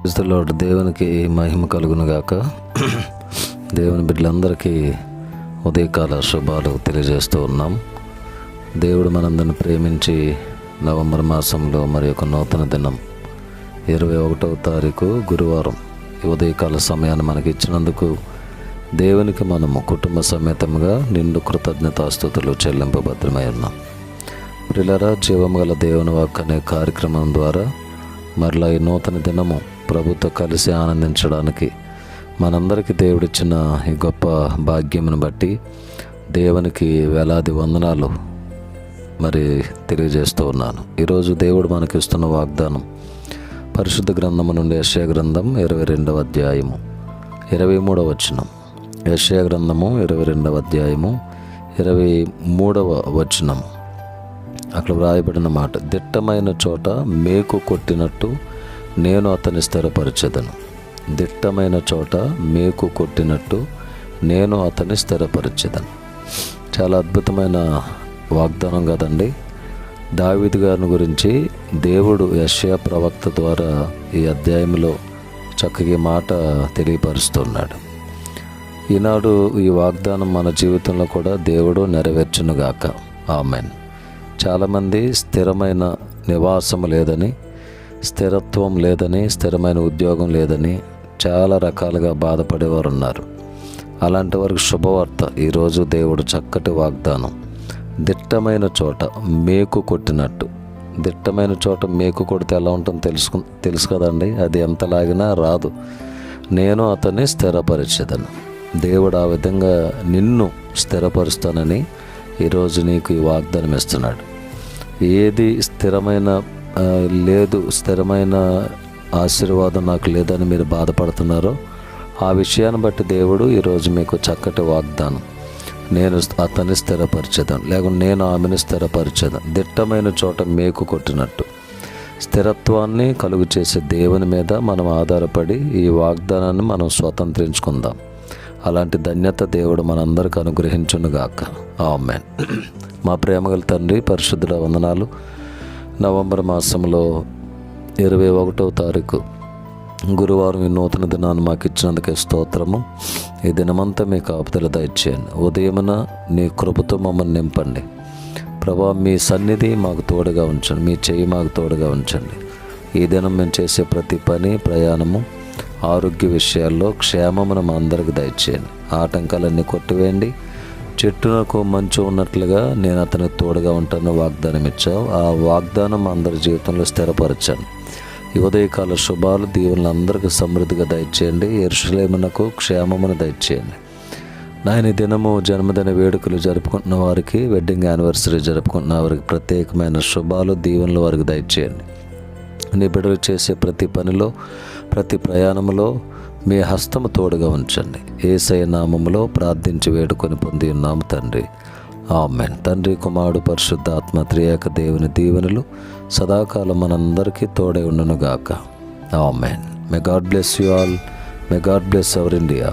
క్రీస్తులోడు దేవునికి మహిమ కలుగును గాక. దేవుని బిడ్డలందరికీ ఉదయకాల శుభాలు తెలియజేస్తూ ఉన్నాం. దేవుడు మనందరిని ప్రేమించి నవంబర్ మాసంలో మరి ఒక నూతన దినం 21వ తారీఖు గురువారం ఈ ఉదయకాల సమయాన్ని మనకి ఇచ్చినందుకు దేవునికి మనము కుటుంబ సమేతంగా నిండు కృతజ్ఞతాస్తుతులు చెల్లింపబద్ధమై ఉన్నాం. ప్రియులారా, జీవము గల దేవుని వాక్కు అనే కార్యక్రమం ద్వారా మరలా ఈ నూతన దినము ప్రభుతో కలిసి ఆనందించడానికి మనందరికీ దేవుడిచ్చిన ఈ గొప్ప భాగ్యమును బట్టి దేవునికి వేలాది వందనాలు మరి తెలియజేస్తూ ఉన్నాను. ఈరోజు దేవుడు మనకిస్తున్న వాగ్దానం పరిశుద్ధ గ్రంథము నుండి యెషయా గ్రంథం 22వ అధ్యాయము 23వ వచనం. యెషయా గ్రంథము 22వ అధ్యాయము 23వ వచనం. అక్కడ వ్రాయబడిన మాట, దిట్టమైన చోట మేకు కొట్టినట్టు నేను అతన్ని స్థిరపరచెదను. దిట్టమైన చోట మేకు కొట్టినట్టు నేను అతన్ని స్థిరపరచెదను. చాలా అద్భుతమైన వాగ్దానం కదండి. దావీదు గారిని గురించి దేవుడు యెషయా ప్రవక్త ద్వారా ఈ అధ్యాయంలో చక్కగా మాట తెలియపరుస్తున్నాడు. ఈనాడు ఈ వాగ్దానం మన జీవితంలో కూడా దేవుడు నెరవేర్చునుగాక. ఆమెన్. చాలామంది స్థిరమైన నివాసం లేదని, స్థిరత్వం లేదని, స్థిరమైన ఉద్యోగం లేదని చాలా రకాలుగా బాధపడేవారు ఉన్నారు. అలాంటి వారికి శుభవార్త. ఈరోజు దేవుడు చక్కటి వాగ్దానం, దిట్టమైన చోట మేకు కొట్టినట్టు. దిట్టమైన చోట మేకు కొడితే ఎలా ఉంటుందో తెలుసు కదండి. అది ఎంత లాగినా రాదు. నేను అతన్ని స్థిరపరిచేదను. దేవుడు ఆ విధంగా నిన్ను స్థిరపరుస్తానని ఈరోజు నీకు ఈ వాగ్దానం ఇస్తున్నాడు. ఏది స్థిరమైన లేదు, స్థిరమైన ఆశీర్వాదం నాకు లేదని మీరు బాధపడుతున్నారో ఆ విషయాన్ని బట్టి దేవుడు ఈరోజు మీకు చక్కటి వాగ్దానం, నేను అతన్ని స్థిరపరిచేదాను, లేకుంటే నేను ఆమెను స్థిరపరిచేదాను. దిట్టమైన చోట మేకు కొట్టినట్టు స్థిరత్వాన్ని కలుగు చేసే దేవుని మీద మనం ఆధారపడి ఈ వాగ్దానాన్ని మనం స్వతంత్రించుకుందాం. అలాంటి ధన్యత దేవుడు మనందరికీ అనుగ్రహించునుగాక. ఆమేన్. మా ప్రేమగల తండ్రి, పరిశుద్ధుల వందనాలు. నవంబర్ మాసంలో 21వ తారీఖు గురువారం ఈ నూతన దినాన్ని మాకు ఇచ్చినందుకే స్తోత్రము. ఈ దినమంతా మీ కాపుదల దయచేయండి. ఉదయమున నీ కృపతో మమ్మల్ని నింపండి ప్రభా. మీ సన్నిధి మాకు తోడుగా ఉంచండి, మీ చెయ్యి మాకు తోడుగా ఉంచండి. ఈ దినం మేము చేసే ప్రతి పని, ప్రయాణము, ఆరోగ్య విషయాల్లో క్షేమమును మా అందరికి దయచేయండి. ఆటంకాలన్నీ కొట్టివేయండి. చెట్టునకు మంచు ఉన్నట్లుగా నేను అతనికి తోడుగా ఉంటాను వాగ్దానం ఇచ్చావు. ఆ వాగ్దానం అందరి జీవితంలో స్థిరపరచండి. ఈ ఉదయకాల శుభాలు, దీవెనలు అందరికీ సమృద్ధిగా దయచేయండి. యెరూషలేమునకు క్షేమమును దయచేయండి. నాయన దినము జన్మదిన వేడుకలు జరుపుకుంటున్న వారికి, వెడ్డింగ్ యానివర్సరీ జరుపుకుంటున్న వారికి ప్రత్యేకమైన శుభాలు, దీవెనలు వారికి దయచేయండి. నీ బిడ్డలు చేసే ప్రతి పనిలో, ప్రతి ప్రయాణంలో మీ హస్తము తోడుగా ఉంచండి. యేసయ్య నామములో ప్రార్థించి వేడుకొని పొంది ఉన్నాము తండ్రి. ఆమేన్. తండ్రి, కుమారుడు, పరిశుద్ధాత్మ త్రియేక దేవుని దీవెనలు సదాకాలం మనందరికీ తోడై ఉండునుగాక. ఆమేన్. May god bless you all. May god bless our India.